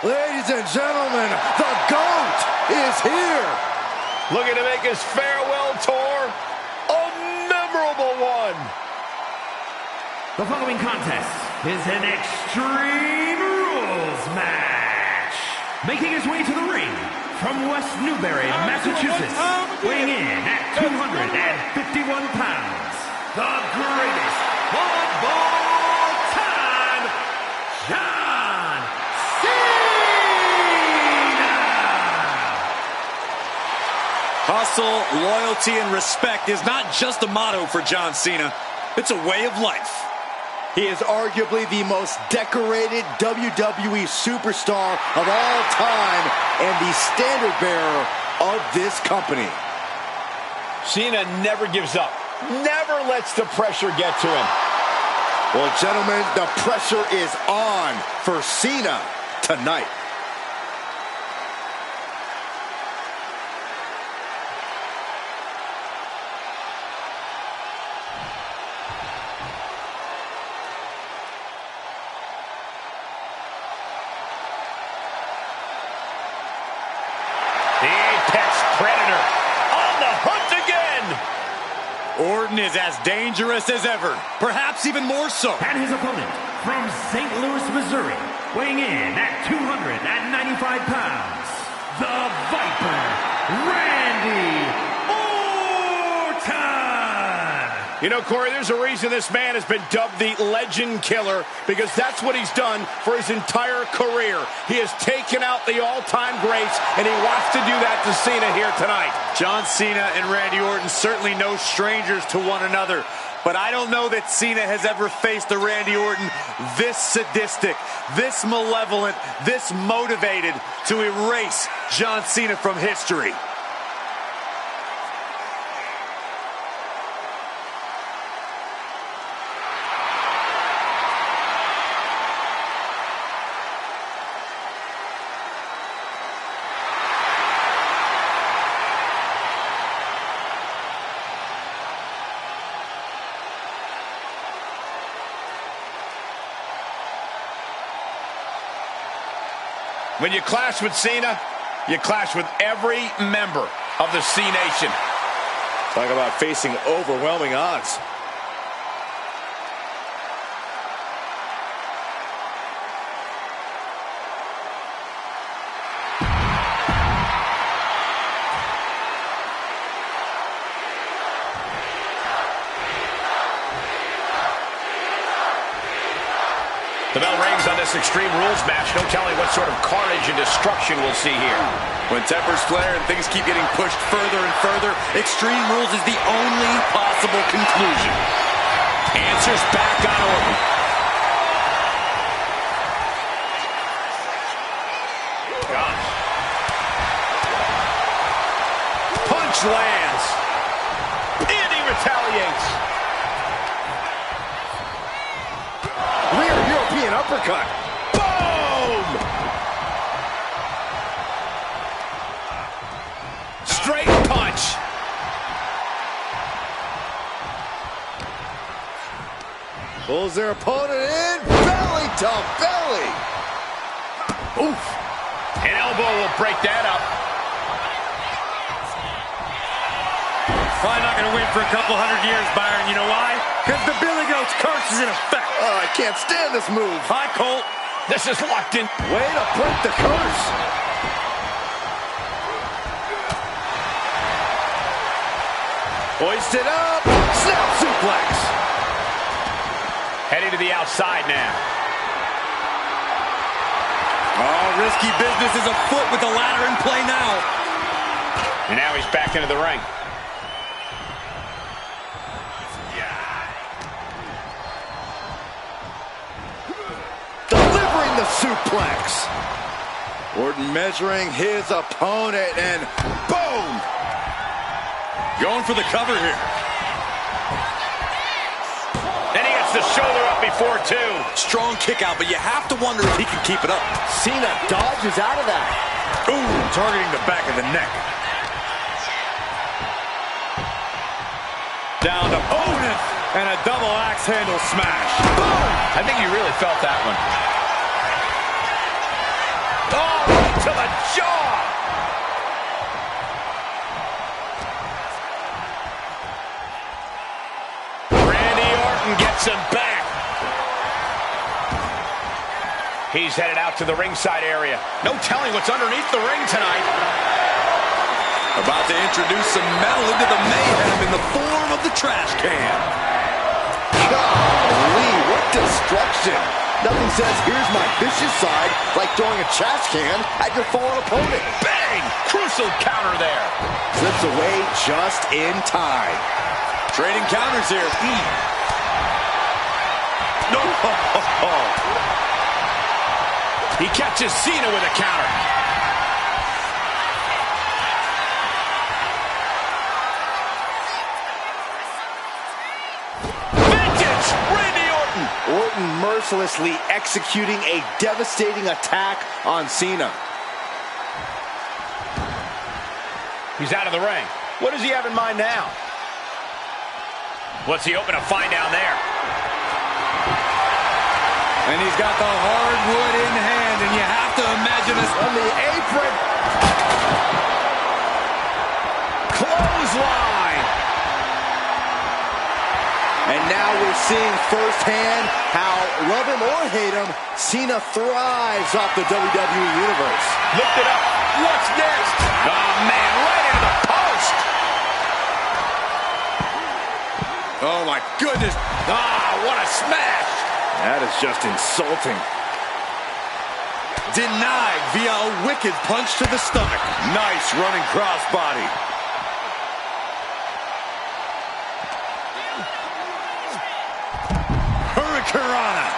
Ladies and gentlemen, the GOAT is here. Looking to make his farewell tour a memorable one. The following contest is an Extreme Rules match. Making his way to the ring from West Newbury, Massachusetts, weighing in at 251 pounds, the greatest of all time, John Cena! Hustle, loyalty, and respect is not just a motto for John Cena. It's a way of life. He is arguably the most decorated WWE superstar of all time and the standard bearer of this company. Cena never gives up, never lets the pressure get to him. Well, gentlemen, the pressure is on for Cena tonight. The Apex Predator on the hunt again. Orton is as dangerous as ever, perhaps even more so. And his opponent from St. Louis, Missouri, weighing in at 295 pounds, the Viper, Randy Orton! You know, Corey, there's a reason this man has been dubbed the Legend Killer, because that's what he's done for his entire career. He has taken out the all-time greats, and he wants to do that to Cena here tonight. John Cena and Randy Orton certainly no strangers to one another, but I don't know that Cena has ever faced a Randy Orton this sadistic, this malevolent, this motivated to erase John Cena from history. When you clash with Cena, you clash with every member of the C Nation. Talk about facing overwhelming odds. The bell rings on this Extreme Rules match. No telling what sort of carnage and destruction we'll see here. When tempers flare and things keep getting pushed further and further, Extreme Rules is the only possible conclusion. Answers back on Orton. Gosh. Punch lands. And he retaliates. Rear European uppercut. Boom! Straight punch. Pulls their opponent in. Belly to belly. Oof. An elbow will break that up. Probably not going to win for a couple hundred years, Byron. You know why? Because the Billy Goat's curse is in effect. Oh, I can't stand this move. Hi, Colt. This is locked in. Way to break the curse. Hoisted up. Snap suplex. Heading to the outside now. Oh, risky business is afoot with the ladder in play now. And now he's back into the ring. Delivering the suplex. Orton measuring his opponent and boom! Going for the cover here. And he gets the shoulder up before two. Strong kick out, but you have to wonder if he can keep it up. Cena dodges out of that. Ooh, targeting the back of the neck. Down to opponent and a double axe handle smash. Boom! I think you really felt that one. Oh, right to the jaw. Randy Orton gets him back. He's headed out to the ringside area. No telling what's underneath the ring tonight. About to introduce some metal into the mayhem in the form of the trash can. Golly, what destruction. Nothing says, here's my vicious side, like throwing a trash can at your fallen opponent. Bang! Crucial counter there. Slips away just in time. Trading counters here. No. He catches Cena with a counter. Vintage Randy Orton. Orton mercilessly executing a devastating attack on Cena. He's out of the ring. What does he have in mind now? What's he hoping to find down there? And he's got the hardwood in hand, and you have to imagine this On the apron. Clothesline. And now we're seeing firsthand how, love him or hate him, Cena thrives off the WWE Universe. Lift it up. What's next? Oh, man, right into the post. Oh, my goodness. Ah, what a smash. That is just insulting. Denied via a wicked punch to the stomach. Nice running crossbody. Hurricanrana.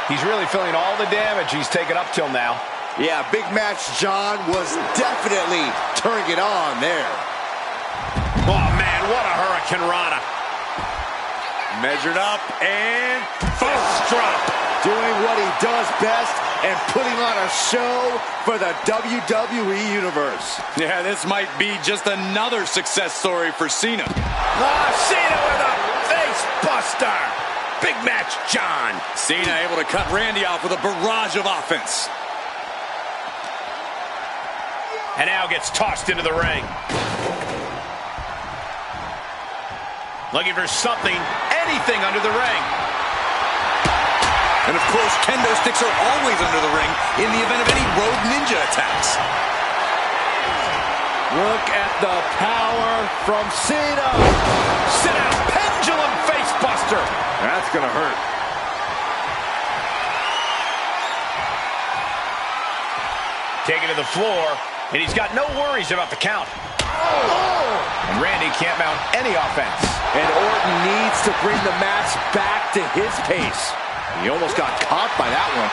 He's really feeling all the damage he's taken up till now. Yeah, Big Match John was definitely turning it on there. Oh, man, what a Hurricanrana. Measured up and fist drop. Doing what he does best and putting on a show for the WWE Universe. Yeah, this might be just another success story for Cena. Ah, Cena with a face buster. Big Match John. Cena able to cut Randy off with a barrage of offense. And now gets tossed into the ring. Looking for something, anything under the ring. And of course, kendo sticks are always under the ring in the event of any road ninja attacks. Look at the power from Cena. Sit out, pendulum face buster. That's gonna hurt. Taken to the floor, and he's got no worries about the count. And Randy can't mount any offense. And Orton needs to bring the match back to his pace. He almost got caught by that one.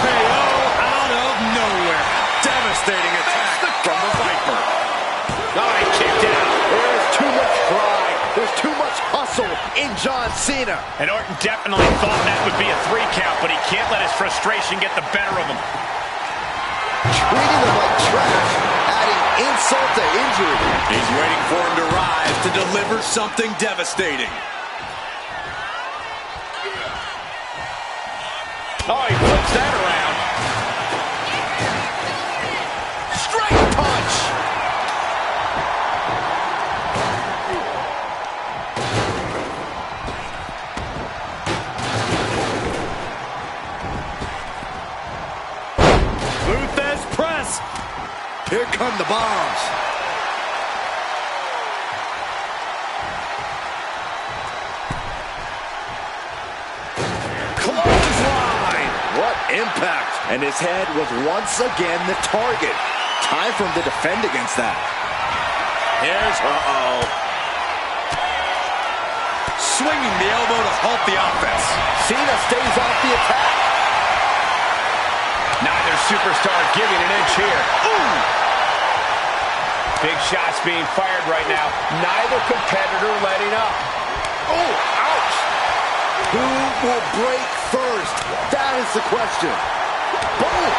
KO out of nowhere. Devastating attack from the Viper. Oh, he kicked out. There's too much pride. There's too much hustle in John Cena. And Orton definitely thought that would be a 3 count, but he can't let his frustration get the better of him. Treating him like trash, adding insult to injury. He's waiting for him to rise to deliver something devastating. Oh, he flips that around. Straight punch. Luthez press. Here come the bombs. Clothesline. What impact. And his head was once again the target. Time for him to defend against that. Here's swinging the elbow to halt the offense. Cena stays off the attack. Neither superstar giving an inch here. Ooh! Big shots being fired right now. Neither competitor letting up. Oh, ouch. Who will break first? That is the question. Boom.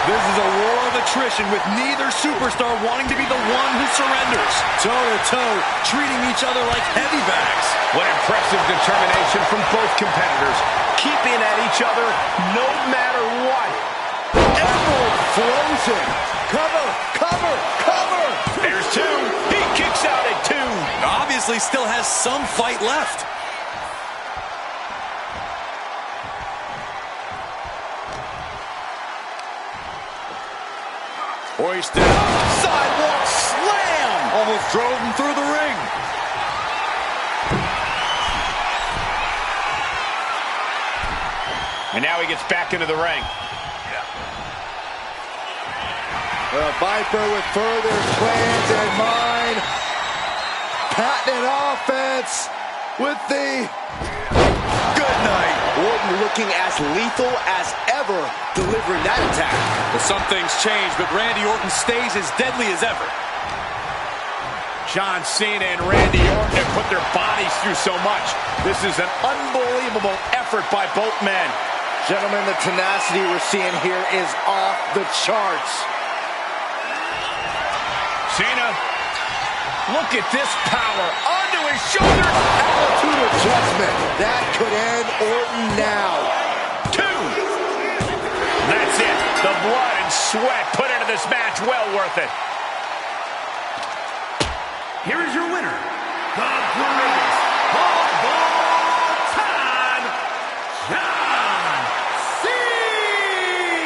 This is a war of attrition with neither superstar wanting to be the one who surrenders. Toe-to-toe, treating each other like heavy bags. What impressive determination from both competitors. Keeping at each other no matter what. Frozen. Cover, cover, cover. There's two. He kicks out at two. Obviously still has some fight left. Hoisted up. Sidewalk slam. Almost drove him through the ring. And now he gets back into the ring. The Viper with further plans in mind. Patented offense with the Good night. Orton looking as lethal as ever delivering that attack. Well, some things change, but Randy Orton stays as deadly as ever. John Cena and Randy Orton have put their bodies through so much. This is an unbelievable effort by both men. Gentlemen, the tenacity we're seeing here is off the charts. Cena, look at this power. Onto his shoulder. Attitude adjustment. That could end Orton now. Two. That's it. The blood and sweat put into this match. Well worth it. Here is your winner, the greatest of all time, John Cena!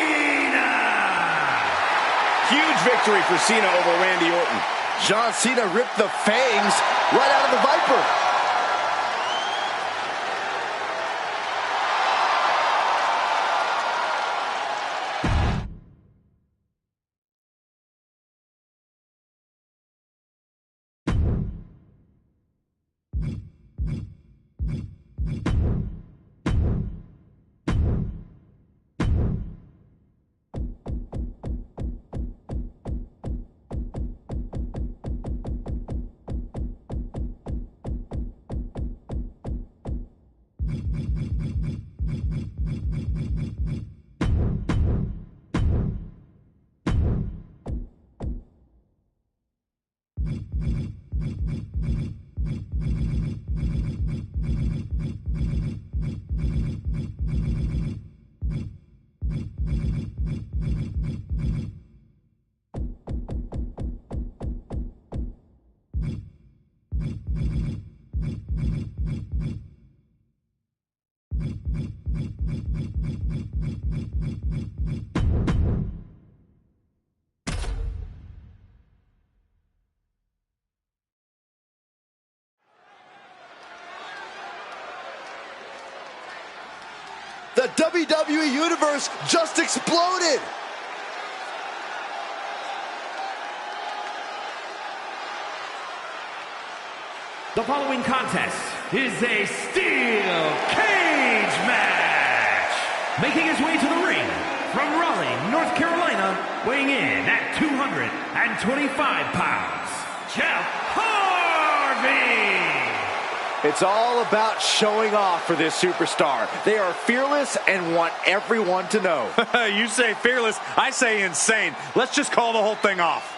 Huge victory for Cena over Randy Orton. John Cena ripped the fangs right out of the Viper. The WWE Universe just exploded. The following contest is a steel cage match. Making his way to the ring from Raleigh, North Carolina, weighing in at 225 pounds, Jeff Harvey. It's all about showing off for this superstar. They are fearless and want everyone to know. You say fearless, I say insane. Let's just call the whole thing off.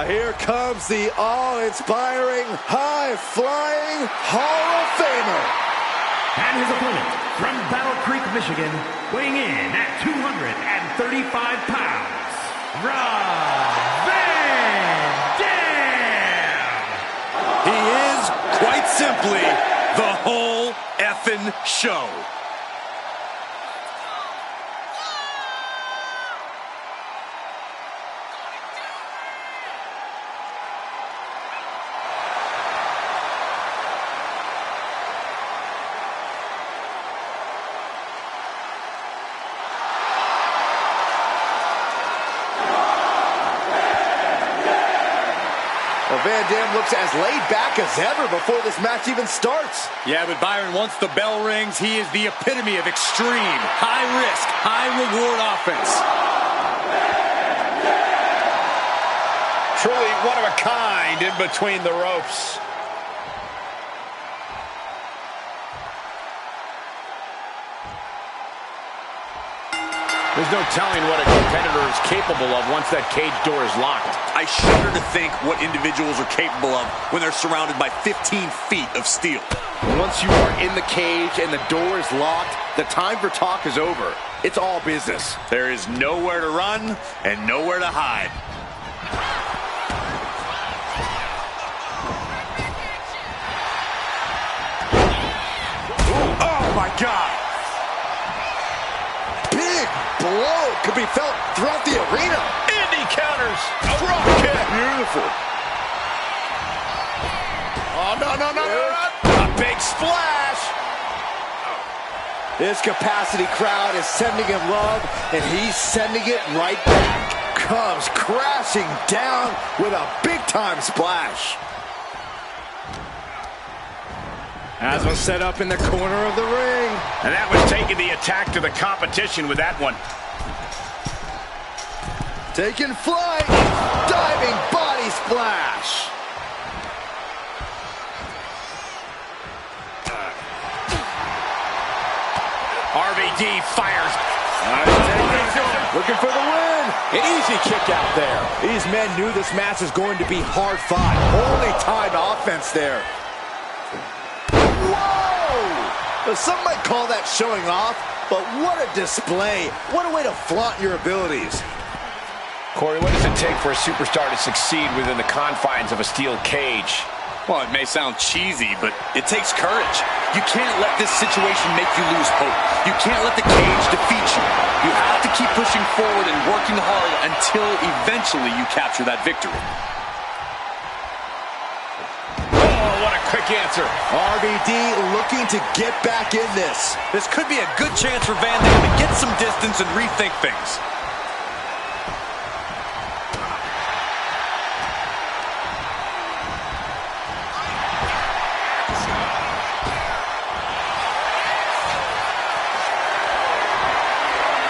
Here comes the awe-inspiring, high-flying Hall of Famer. And his opponent from Battle Creek, Michigan, weighing in at 235 pounds, Rob Van Dam. He is, quite simply, the whole effing show. Well, Van Dam looks as laid back as ever before this match even starts. Yeah, but Byron, once the bell rings, he is the epitome of extreme, high-risk, high-reward offense. truly one of a kind in between the ropes. There's no telling what a competitor is capable of once that cage door is locked. I shudder to think what individuals are capable of when they're surrounded by 15 feet of steel. Once you are in the cage and the door is locked, the time for talk is over. It's all business. There is nowhere to run and nowhere to hide. Oh my God! Big blow could be felt throughout the arena. Indy counters. A drop kick. Beautiful. Oh, no. A big splash. This capacity crowd is sending him love, and he's sending it right back. Comes crashing down with a big-time splash. As was set up in the corner of the ring. And that was taking the attack to the competition with that one. Taking flight. Diving body splash. RVD fires. Looking for the win. An easy kick out there. These men knew this match was going to be hard fought. Only time offense there. Whoa! Some might call that showing off, but what a display. What a way to flaunt your abilities. Corey, what does it take for a superstar to succeed within the confines of a steel cage? Well, it may sound cheesy, but it takes courage. You can't let this situation make you lose hope. You can't let the cage defeat you. You have to keep pushing forward and working hard until eventually you capture that victory. Oh, what a quick answer. RVD looking to get back in this. This could be a good chance for Van Dam to get some distance and rethink things.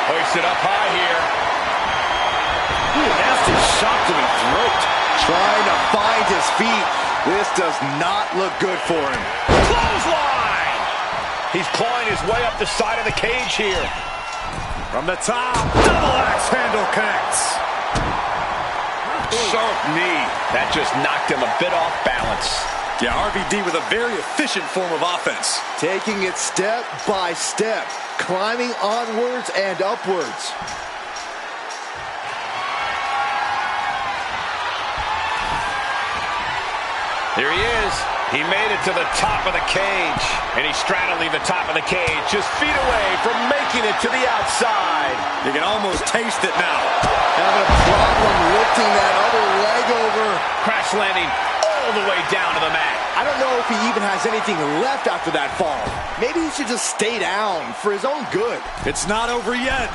Hoist it up high here. Ooh, nasty shot to the throat. Trying to find his feet. This does not look good for him. Clothesline! He's clawing his way up the side of the cage here. From the top, double axe handle connects. Sharp knee. That just knocked him a bit off balance. Yeah, RVD with a very efficient form of offense. Taking it step by step, climbing onwards and upwards. Here he is. He made it to the top of the cage. And he's straddling the top of the cage, just feet away from making it to the outside. You can almost taste it now. Having a problem lifting that other leg over. Crash landing all the way down to the mat. I don't know if he even has anything left after that fall. Maybe he should just stay down for his own good. It's not over yet.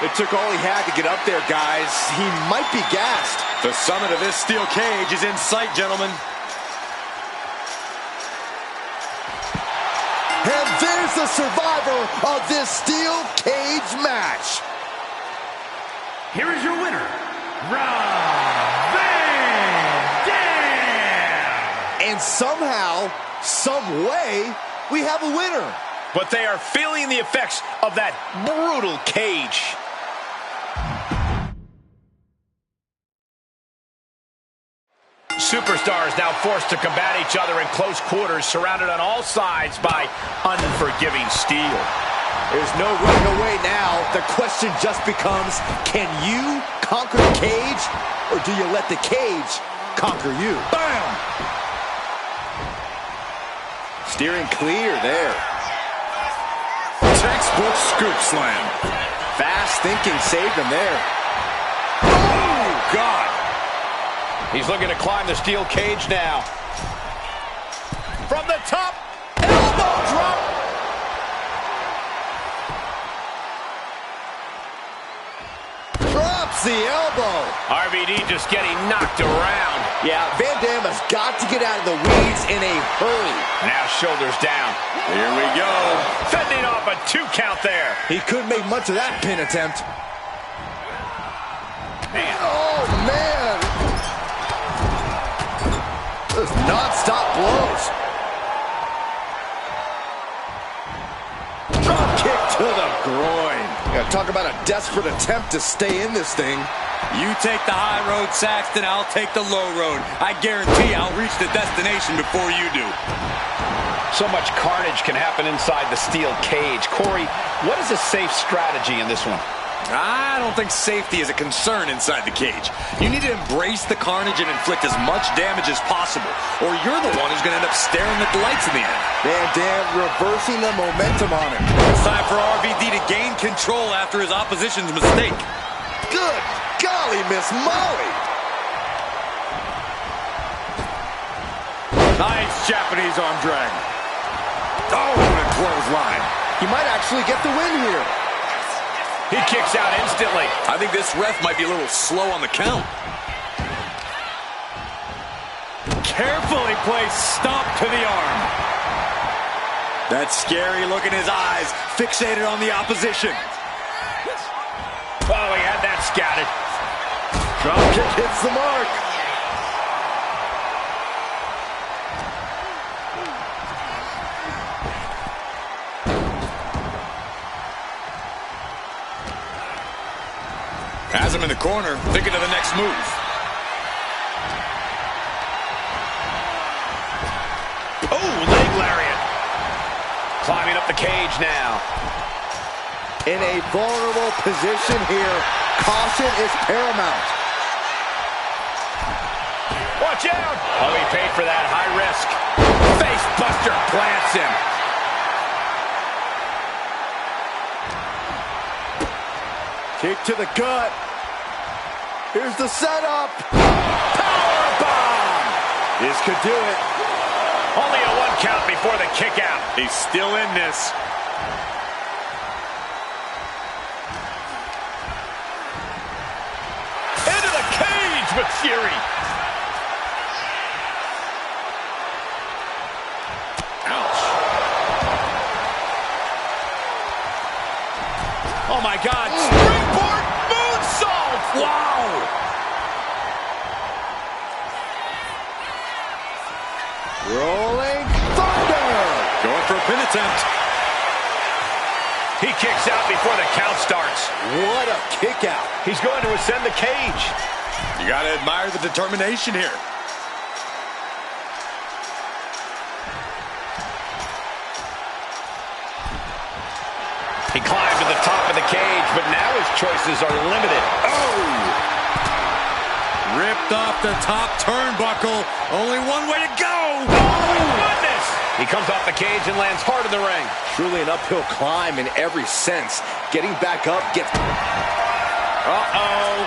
It took all he had to get up there, guys. He might be gassed. The summit of this steel cage is in sight, gentlemen. And there's the survivor of this steel cage match. Here is your winner, Rob Van Dam. And somehow, some way, we have a winner. But they are feeling the effects of that brutal cage. Superstars now forced to combat each other in close quarters, surrounded on all sides by unforgiving steel. There's no running away now. The question just becomes, can you conquer the cage, or do you let the cage conquer you? Bam! Steering clear there. Textbook scoop slam. Fast thinking saved him there. Oh, God. He's looking to climb the steel cage now. From the top, elbow drop. Drops the elbow. RVD just getting knocked around. Yeah, Van Dam has got to get out of the weeds in a hurry. Now shoulders down. Here we go. Fending off a 2 count there. He couldn't make much of that pin attempt. Man. Oh, man. Just non-stop blows. Drop kick to the groin. Yeah, talk about a desperate attempt to stay in this thing. You take the high road, Saxton, I'll take the low road. I guarantee I'll reach the destination before you do. So much carnage can happen inside the steel cage. Corey, what is a safe strategy in this one? I don't think safety is a concern inside the cage. You need to embrace the carnage and inflict as much damage as possible, or you're the one who's going to end up staring at the lights in the end. Van Dam reversing the momentum on him. It's time for RVD to gain control after his opposition's mistake. Good golly, Miss Molly. Nice Japanese arm drag. Oh, what a clothesline. He might actually get the win here. He kicks out instantly. I think this ref might be a little slow on the count. Carefully placed stop to the arm. That scary look in his eyes, fixated on the opposition. Oh, he had that scouted. Drop kick hits the mark. Has him in the corner, thinking of the next move. Oh, leg lariat. Climbing up the cage now. In a vulnerable position here. Caution is paramount. Watch out! Oh, he paid for that. High risk. Face buster plants him. Kick to the gut. Here's the setup. Powerbomb. This could do it. Only a 1 count before the kick out. He's still in this. Into the cage with fury. Ouch. Oh my God. Springboard moonsault. Wow. Rolling thunder. Going for a pin attempt. He kicks out before the count starts. What a kick out. He's going to ascend the cage. You got to admire the determination here. He climbed to the top of the cage, but now his choices are limited. Oh! Ripped off the top turnbuckle. Only one way to go. Oh, goodness! He comes off the cage and lands hard in the ring. Truly an uphill climb in every sense. Getting back up gets... Uh-oh.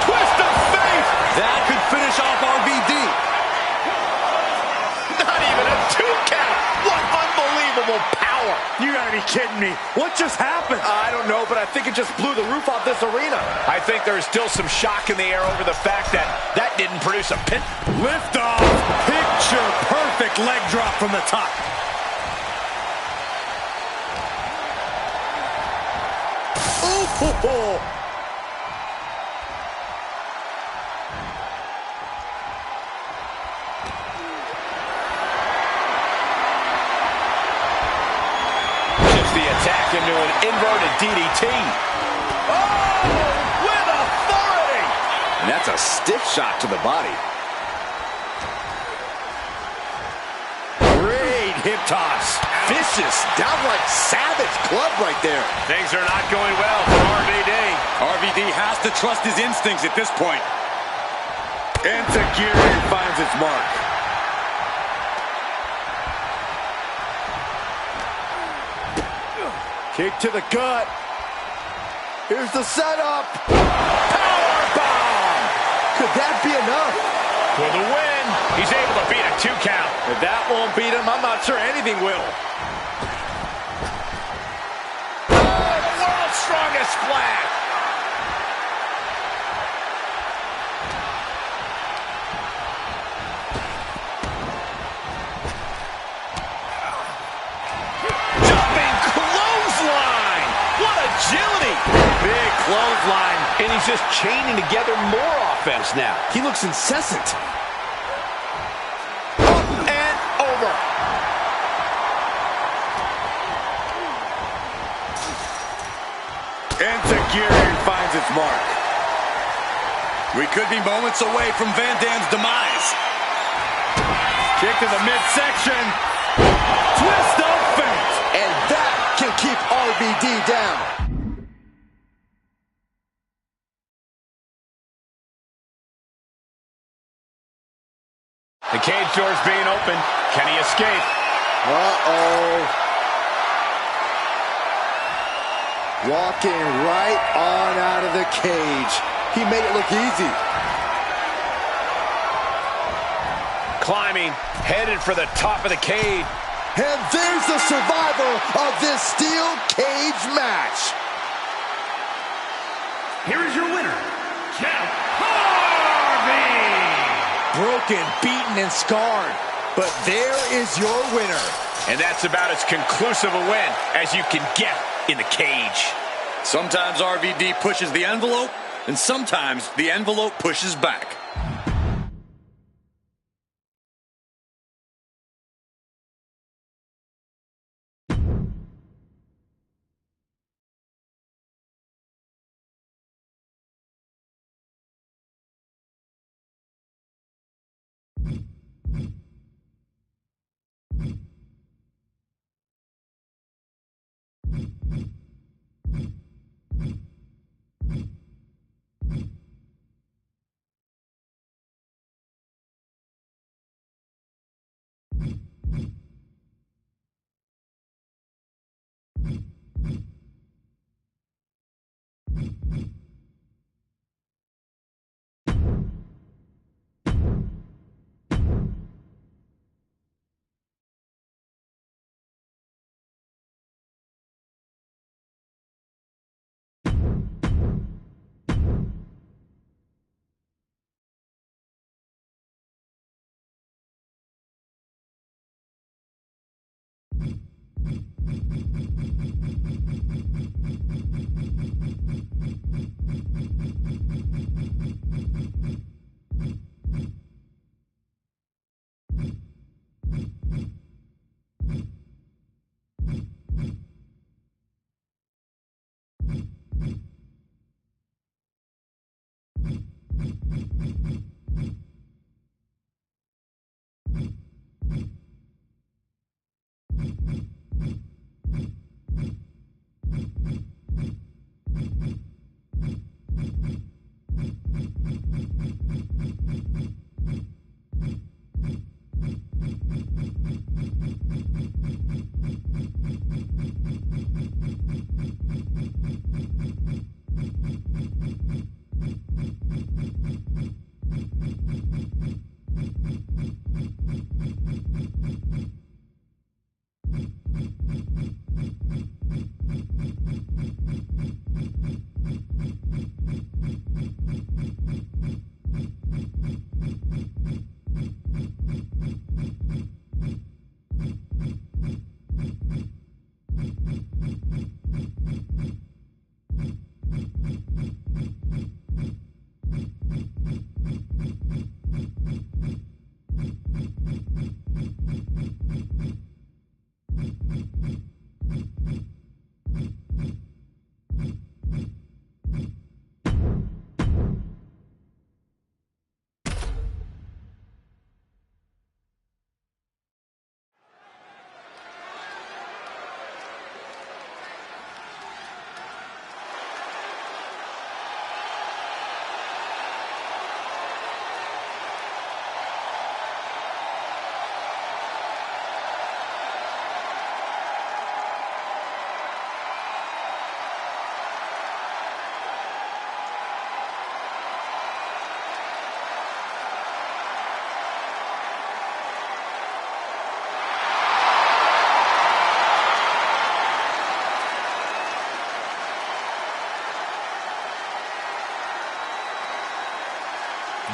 Twist of fate! That could finish off RVD. Not even a 2 count. What unbelievable power. You gotta be kidding me. What just happened? I don't know, but I think it just blew the roof off this arena. I think there's still some shock in the air over the fact that that didn't produce a pin. Lift off. Picture perfect leg drop from the top. Ooh. Attack into an inverted DDT. Oh, with authority. And that's a stiff shot to the body. Great hip toss. Vicious, downright savage club right there. Things are not going well for RVD. RVD has to trust his instincts at this point. Enzuigiri finds its mark. Kick to the gut. Here's the setup. Powerbomb. Could that be enough? For the win. He's able to beat a 2 count. If that won't beat him, I'm not sure anything will. World's strongest splash. Agility. Big clothesline. And he's just chaining together more offense now. He looks incessant. its mark. We could be moments away from Van Dam's demise. Kick to the midsection. Twist of fate. And that can keep RVD down. The cage door's being opened. Can he escape? Uh-oh. Walking right on out of the cage. He made it look easy. Climbing, headed for the top of the cage. And there's the survivor of this steel cage match. Here is your winner, Jeff Hardy! Broken, beaten, and scarred. But there is your winner. And that's about as conclusive a win as you can get in the cage. Sometimes RVD pushes the envelope, and sometimes the envelope pushes back.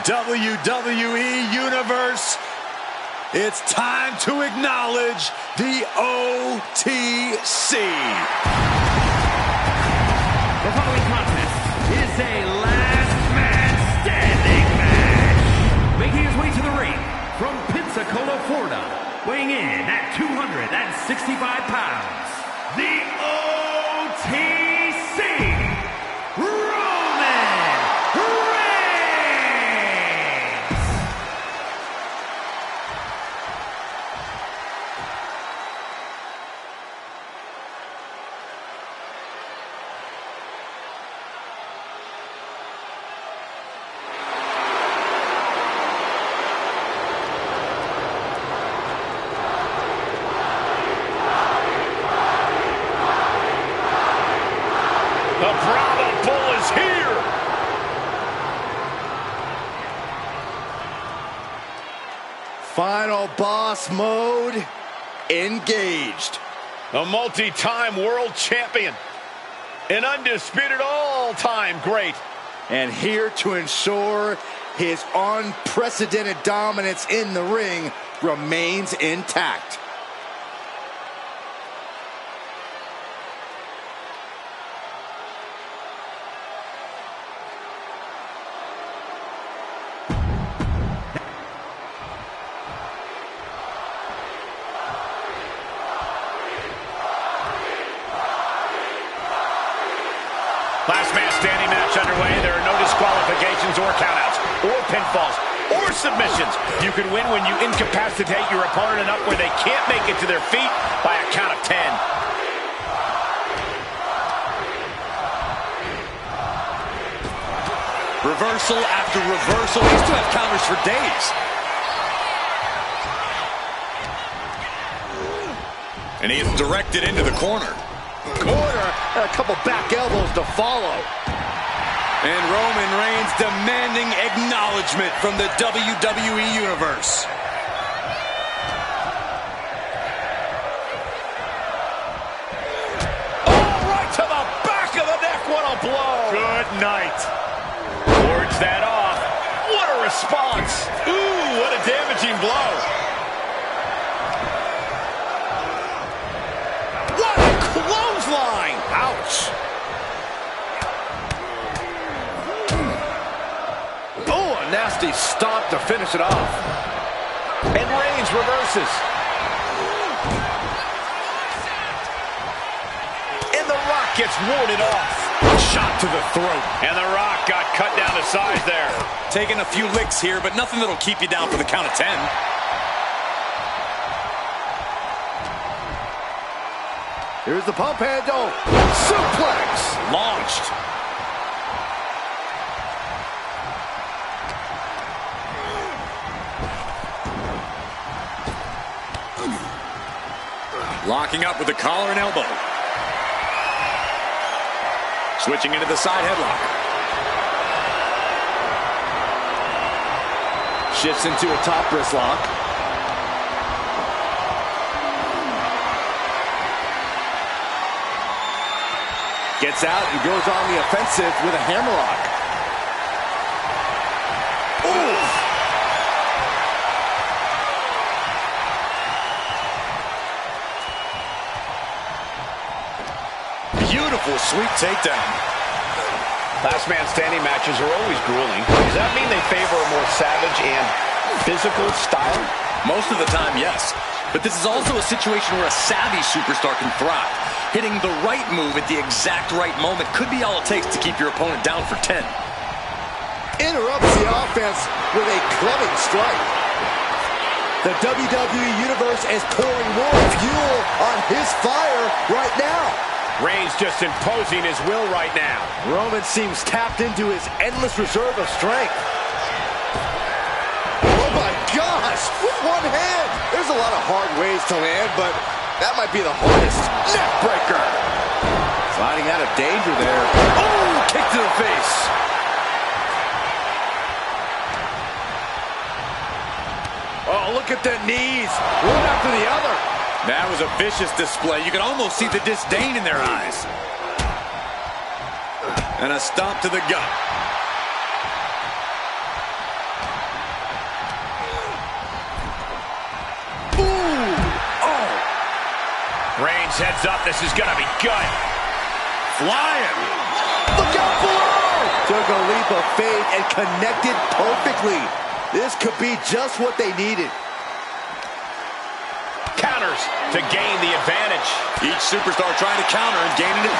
WWE Universe, it's time to acknowledge the OTC. The following contest is a last man standing match. Making his way to the ring from Pensacola, Florida, weighing in at 265 pounds, the OTC, Roman boss mode engaged. A multi-time world champion. An undisputed all-time great. And here to ensure his unprecedented dominance in the ring remains intact. Last man standing match underway. There are no disqualifications or countouts or pinfalls or submissions. You can win when you incapacitate your opponent enough where they can't make it to their feet by a count of 10. Reversal after reversal. They used to have counters for days. And he is directed into the corner. And a couple back elbows to follow. And Roman Reigns demanding acknowledgement from the WWE Universe. Oh, right to the back of the neck. What a blow. Good night. Wards that off. What a response. Ooh, what a damaging blow. What a clothesline. Ouch. Oh, a nasty stomp to finish it off. And Reigns reverses. And The Rock gets warded off. Shot to the throat. And The Rock got cut down to size there. Taking a few licks here, but nothing that'll keep you down for the count of 10. Here's the pump handle. Suplex. Launched. Locking up with the collar and elbow. Switching into the side headlock. Shifts into a top wrist lock. Gets out and goes on the offensive with a hammerlock. Ooh. Beautiful, sweet takedown. Last man standing matches are always grueling. Does that mean they favor a more savage and physical style? Most of the time, yes. But this is also a situation where a savvy superstar can thrive. Hitting the right move at the exact right moment could be all it takes to keep your opponent down for 10. Interrupts the offense with a clubbing strike. The WWE Universe is pouring more fuel on his fire right now. Reigns just imposing his will right now. Roman seems tapped into his endless reserve of strength. Oh my gosh, with one hand. There's a lot of hard ways to land, but that might be the hardest. Neck breaker. Sliding out of danger there. Oh, kick to the face. Oh, look at the knees. One after the other. That was a vicious display. You can almost see the disdain in their eyes. And a stomp to the gut. Ooh! Oh! Reigns heads up. This is gonna be good. Flying. Look out below! Took a leap of faith and connected perfectly. This could be just what they needed. Counters to gain the advantage. Each superstar trying to counter and gaining it.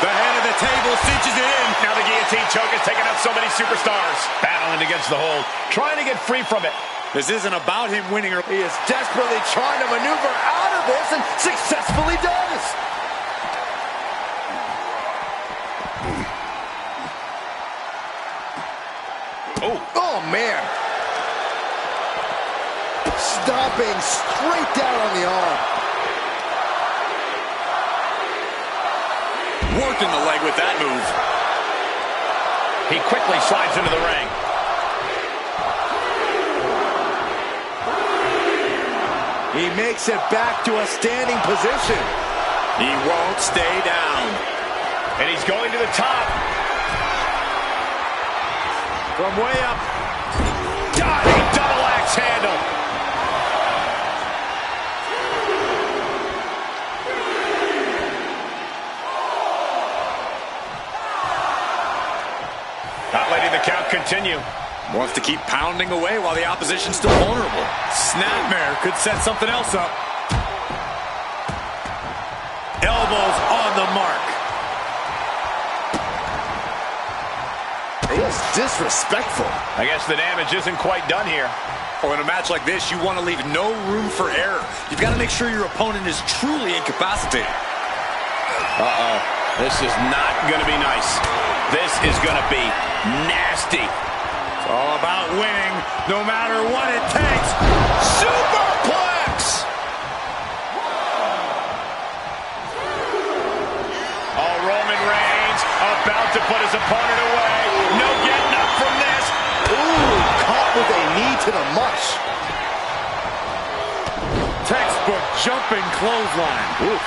The head of the table cinches it in. Now the guillotine choke is taking out so many superstars. Battling against the hold, trying to get free from it. This isn't about him winning. He is desperately trying to maneuver out of this and successfully does. Oh, man. Stomping straight down on the arm. Working the leg with that move. He quickly slides into the ring. He makes it back to a standing position. He won't stay down. And he's going to the top. From way up. Diving double axe handle. Not letting the count continue. Wants to keep pounding away while the opposition's still vulnerable. Snapmare could set something else up. Elbows on the mark. It is disrespectful. I guess the damage isn't quite done here. Oh, in a match like this, you want to leave no room for error. You've got to make sure your opponent is truly incapacitated. Uh-oh. This is not going to be nice. This is going to be nasty. It's all about winning, no matter what it takes. Superplex! Oh, Roman Reigns about to put his opponent away. No getting up from this. Ooh, caught with a knee to the mush. Textbook jumping clothesline. Oof.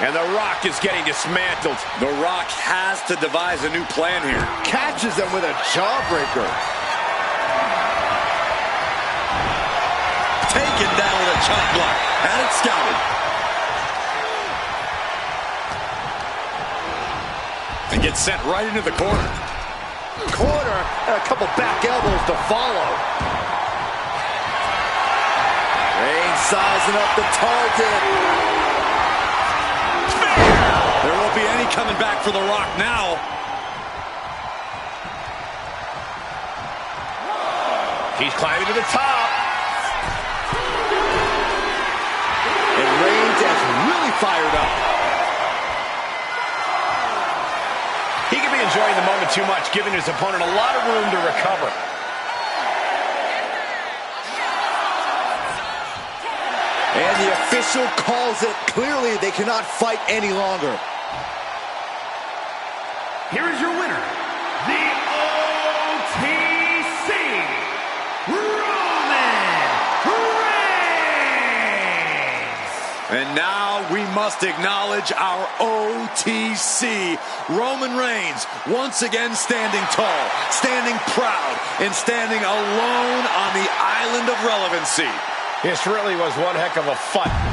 And The Rock is getting dismantled. The Rock has to devise a new plan here. Catches them with a jawbreaker. Taken down with a chop block. And it's scouted. And gets sent right into the corner. Corner and a couple back elbows to follow. Reigns sizing up the target. There won't be any coming back for The Rock now. He's climbing to the top. And Reigns is really fired up. He could be enjoying the moment too much, giving his opponent a lot of room to recover. And the official calls it. Clearly, they cannot fight any longer. Here is your winner, the OTC, Roman Reigns. And now we must acknowledge our OTC, Roman Reigns, once again standing tall, standing proud, and standing alone on the island of relevancy. This really was one heck of a fight.